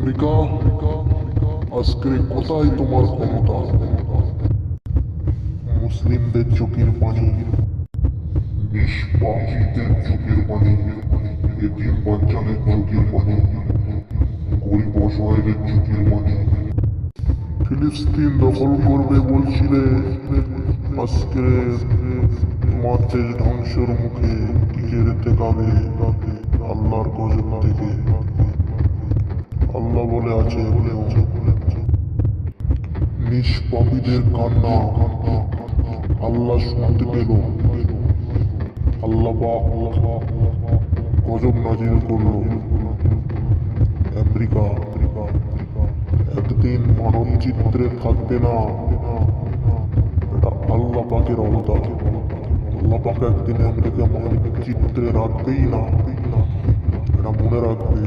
America, আজকে কোথায় তোমার ক্ষমতা? মুসলিমদের চোখের পানি, নিষ্পাপীদের চোখের পানি, এতিম বাচ্চাদের চোখের পানি, গরিব অসহায়দের চোখের পানি। ফিলিস্তিন দখল করবে বলছিলে, আজকে তোমার দেশ ধ্বংসের মুখে টিকে দেখাবে আল্লাহর গজব থেকে। আল্লাহ বলে আছে, নিষ্পাপীদের কান্না আল্লাহ শুনতে পেল। আল্লাহ গজব নাজিল করলো। আমেরিকা একদিন মানবচিত্রে থাকবে না, এটা আল্লাহ পাকের অবতার। আল্লাহ পাক একদিন আমেরিকা মানবচিত্রে রাখবেই না, এটা মনে রাখবে।